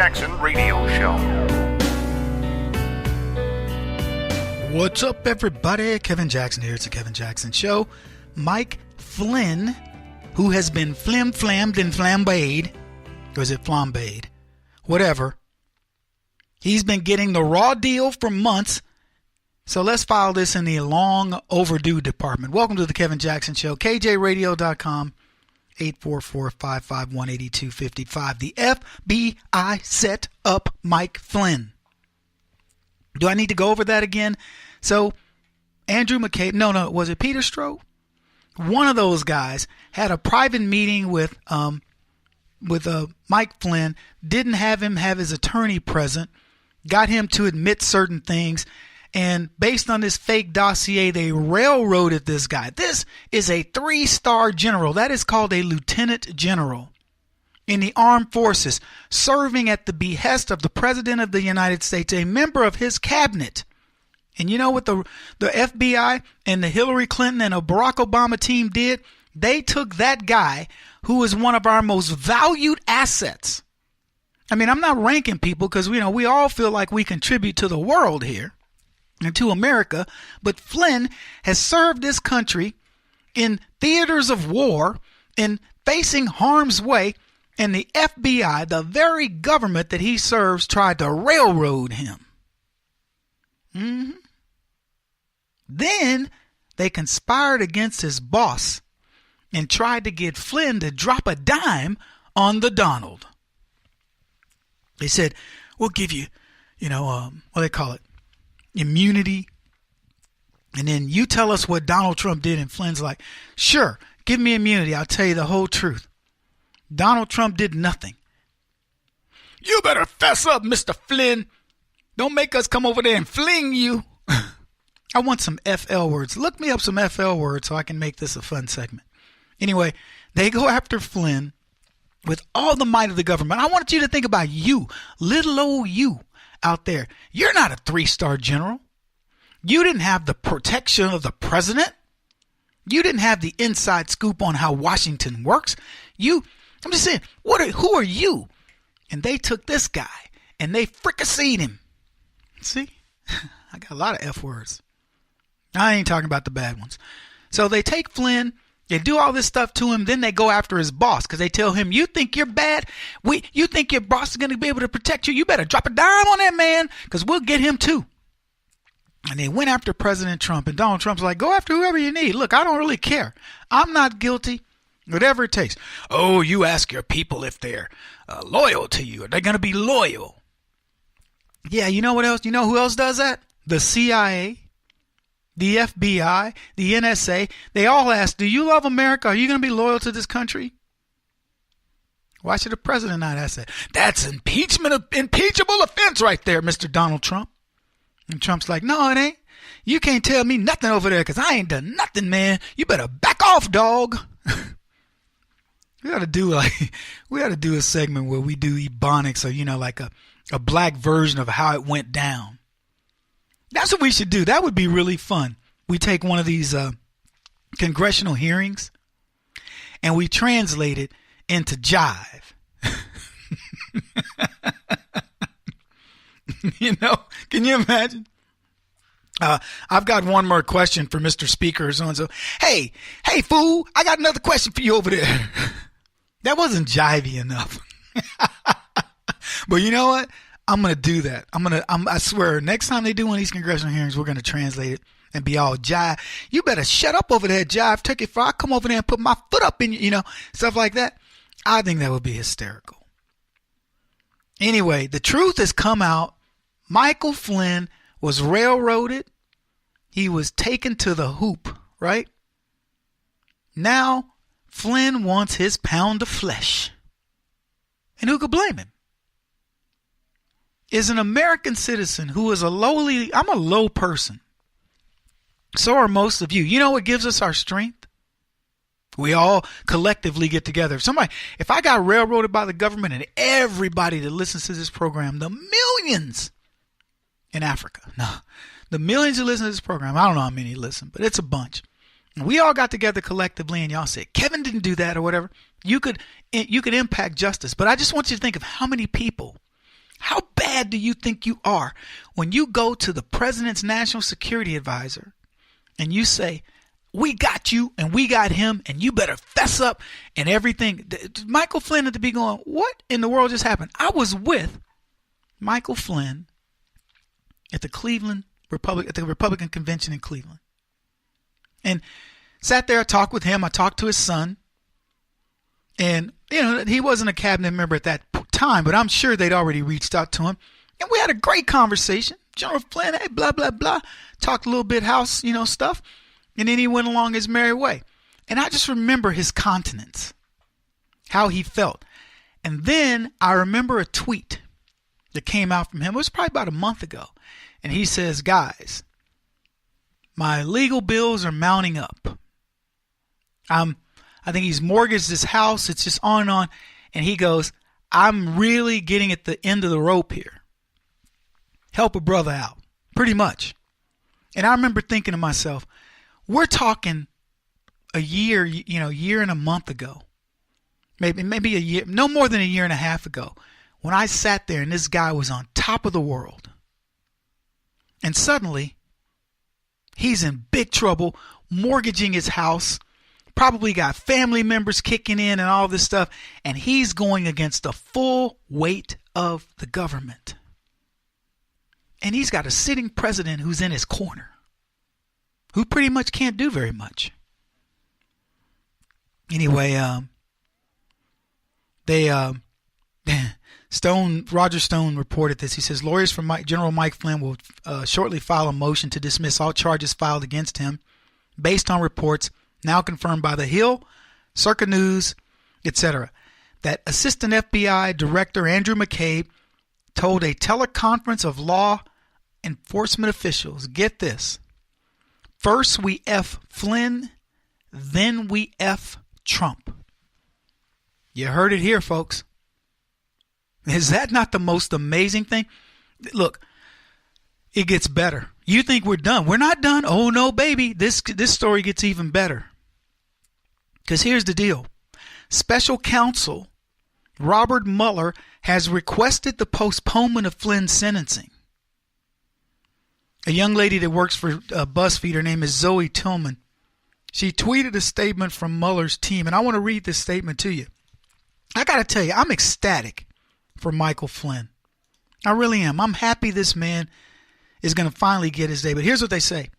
Jackson Radio Show. What's up, everybody? Kevin Jackson here. It's the Kevin Jackson Show. Mike Flynn, who has been flim-flammed and flambéed, or is it flambéed? Whatever. He's been getting the raw deal for months. So let's file this in the long overdue department. Welcome to the Kevin Jackson Show. KJRadio.com, 844-551-8255. The FBI set up Mike Flynn. Do I need to go over that again? So Andrew McCabe, no, was it Peter Stroh? One of those guys had a private meeting with Mike Flynn, didn't have him have his attorney present, got him to admit certain things, and based on this fake dossier, they railroaded this guy. This is a 3-star general. That is called a lieutenant general in the armed forces, serving at the behest of the President of the United States, a member of his cabinet. And you know what the FBI and the Hillary Clinton and the Barack Obama team did? They took that guy who is one of our most valued assets. I mean, I'm not ranking people because, we all feel like we contribute to the world here and to America. But Flynn has served this country in theaters of war and facing harm's way. And the FBI, the very government that he serves, tried to railroad him. Then they conspired against his boss and tried to get Flynn to drop a dime on the Donald. They said, we'll give you, what do they call it? Immunity. And then you tell us what Donald Trump did. And Flynn's like, sure, give me immunity. I'll tell you the whole truth. Donald Trump did nothing. You better fess up, Mr. Flynn. Don't make us come over there and fling you. I want some FL words. Look me up some FL words so I can make this a fun segment. Anyway, they go after Flynn with all the might of the government. I want you to think about you, little old you out there. You're not a 3-star general. You didn't have the protection of the president. You didn't have the inside scoop on how Washington works. I'm just saying, who are you? And they took this guy and they fricasseed him. See, I got a lot of F words. I ain't talking about the bad ones. So they take Flynn, they do all this stuff to him, then they go after his boss because they tell him, you think you're bad? You think your boss is going to be able to protect you? You better drop a dime on that man because we'll get him too. And they went after President Trump, and Donald Trump's like, go after whoever you need. Look, I don't really care. I'm not guilty. Whatever it takes. Oh, you ask your people if they're loyal to you. Are they going to be loyal? Yeah, you know what else? You know who else does that? The CIA, the FBI, the NSA. They all ask, do you love America? Are you going to be loyal to this country? Why should the president not ask that? That's impeachable offense right there, Mr. Donald Trump. And Trump's like, no, it ain't. You can't tell me nothing over there because I ain't done nothing, man. You better back off, dog. We ought to do a segment where we do Ebonics or, like a black version of how it went down. That's what we should do. That would be really fun. We take one of these congressional hearings and we translate it into jive. Can you imagine? I've got one more question for Mr. Speaker. So, hey, fool, I got another question for you over there. That wasn't jivey enough. But you know what? I'm going to do that. I swear, next time they do one of these congressional hearings, we're going to translate it and be all jive. You better shut up over there, jive turkey, before I come over there and put my foot up in you, stuff like that. I think that would be hysterical. Anyway, the truth has come out. Michael Flynn was railroaded. He was taken to the hoop, right? Now, Flynn wants his pound of flesh. And who could blame him? Is an American citizen who is I'm a low person. So are most of you. You know what gives us our strength? We all collectively get together. If I got railroaded by the government and everybody that listens to this program, the millions in Africa, the millions who listen to this program, I don't know how many listen, but it's a bunch. And we all got together collectively and y'all said, Kevin didn't do that or whatever. You could impact justice. But I just want you to think of how many people How bad do you think you are when you go to the president's national security advisor and you say, we got you and we got him and you better fess up and everything? Michael Flynn had to be going, what in the world just happened? I was with Michael Flynn at the Republican convention in Cleveland, and sat there. I talked with him. I talked to his son, and he wasn't a cabinet member at that time, but I'm sure they'd already reached out to him, and we had a great conversation. General Flynn, hey, blah blah blah, talked a little bit house, stuff, and then he went along his merry way. And I just remember his countenance, how he felt, and then I remember a tweet that came out from him. It was probably about a month ago. And he says, guys, my legal bills are mounting up. I think he's mortgaged his house. It's just on and on. And he goes, I'm really getting at the end of the rope here. Help a brother out. Pretty much. And I remember thinking to myself, we're talking a year, year and a month ago. Maybe a year, no more than a year and a half ago, when I sat there and this guy was on top of the world. And suddenly, he's in big trouble, mortgaging his house, probably got family members kicking in and all this stuff, and he's going against the full weight of the government. And he's got a sitting president who's in his corner, who pretty much can't do very much. Anyway, Roger Stone reported this. He says lawyers for General Mike Flynn will shortly file a motion to dismiss all charges filed against him based on reports now confirmed by The Hill, Circa News, etc. that Assistant FBI Director Andrew McCabe told a teleconference of law enforcement officials, get this, first we F Flynn, then we F Trump. You heard it here, folks. Is that not the most amazing thing? Look, it gets better. You think we're done. We're not done. Oh, no, baby. This story gets even better. Because here's the deal. Special counsel Robert Mueller has requested the postponement of Flynn's sentencing. A young lady that works for BuzzFeed, her name is Zoe Tillman. She tweeted a statement from Mueller's team, and I want to read this statement to you. I got to tell you, I'm ecstatic for Michael Flynn. I really am. I'm happy this man is going to finally get his day. But here's what they say.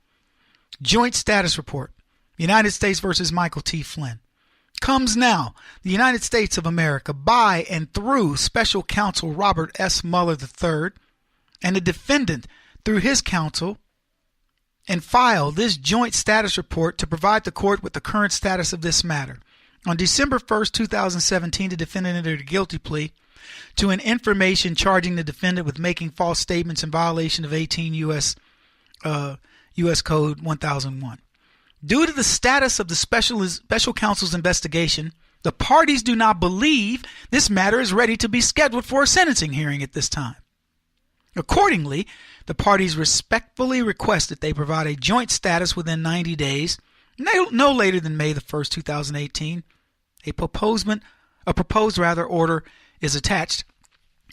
Joint status report. United States versus Michael T. Flynn. Comes now. The United States of America by and through Special Counsel Robert S. Mueller III and the defendant through his counsel and file this joint status report to provide the court with the current status of this matter. On December 1st, 2017, the defendant entered a guilty plea to an information charging the defendant with making false statements in violation of 18 U.S. Code 1001. Due to the status of the special counsel's investigation, the parties do not believe this matter is ready to be scheduled for a sentencing hearing at this time. Accordingly, the parties respectfully request that they provide a joint status within 90 days, no later than May the 1st, 2018. A proposed order is attached,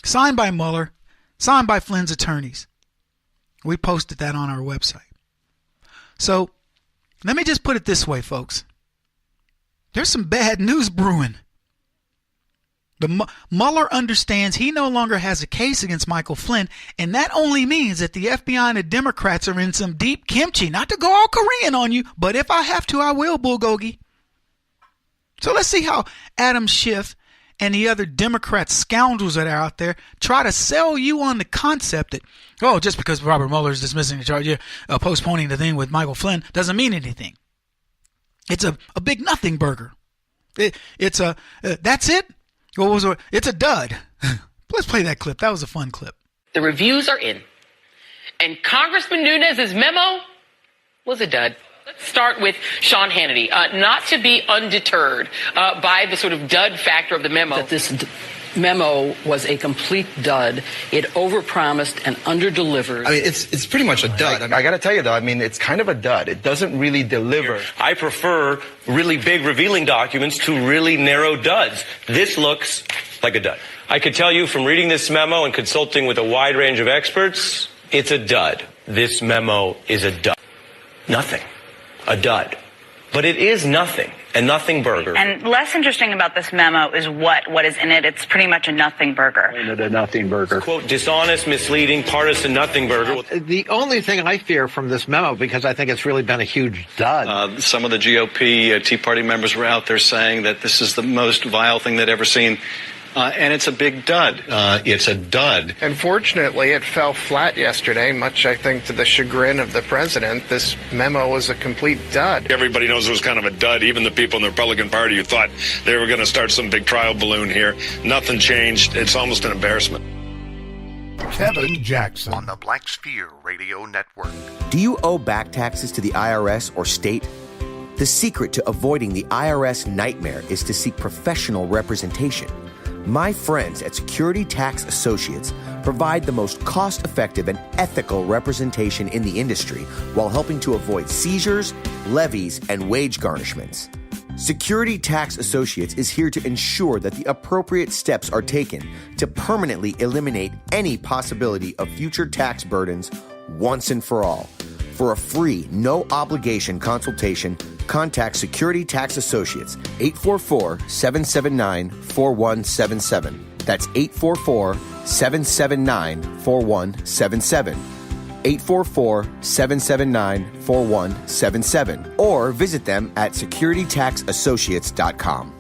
signed by Mueller, signed by Flynn's attorneys. We posted that on our website. So let me just put it this way, folks. There's some bad news brewing. Mueller understands he no longer has a case against Michael Flynn, and that only means that the FBI and the Democrats are in some deep kimchi. Not to go all Korean on you, but if I have to, I will, bulgogi. So let's see how Adam Schiff and the other Democrat scoundrels that are out there try to sell you on the concept that, oh, just because Robert Mueller is dismissing the charge, postponing the thing with Michael Flynn doesn't mean anything. It's a big nothing burger. It's that's it? It's a dud. Let's play that clip. That was a fun clip. The reviews are in. And Congressman Nunes's memo was a dud. Let's start with Sean Hannity. Not to be undeterred by the sort of dud factor of the memo. That this memo was a complete dud. It overpromised and underdelivered. I mean, it's pretty much a dud. I got to tell you, though, I mean, it's kind of a dud. It doesn't really deliver. I prefer really big revealing documents to really narrow duds. This looks like a dud. I could tell you from reading this memo and consulting with a wide range of experts, it's a dud. This memo is a dud. Nothing. A dud. But it is nothing. A nothing burger. And less interesting about this memo is what is in it. It's pretty much a nothing burger. A nothing burger. Quote, dishonest, misleading, partisan nothing burger. The only thing I fear from this memo, because I think it's really been a huge dud. Some of the GOP Tea Party members were out there saying that this is the most vile thing they'd ever seen. And it's a big dud. It's a dud. Unfortunately, it fell flat yesterday, much, I think, to the chagrin of the president. This memo was a complete dud. Everybody knows it was kind of a dud. Even the people in the Republican Party who thought they were going to start some big trial balloon here. Nothing changed. It's almost an embarrassment. Kevin Jackson on the Black Sphere Radio Network. Do you owe back taxes to the IRS or state? The secret to avoiding the IRS nightmare is to seek professional representation. My friends at Security Tax Associates provide the most cost-effective and ethical representation in the industry while helping to avoid seizures, levies, and wage garnishments. Security Tax Associates is here to ensure that the appropriate steps are taken to permanently eliminate any possibility of future tax burdens once and for all. For a free, no-obligation consultation, contact Security Tax Associates, 844-779-4177. That's 844-779-4177. 844-779-4177. Or visit them at securitytaxassociates.com.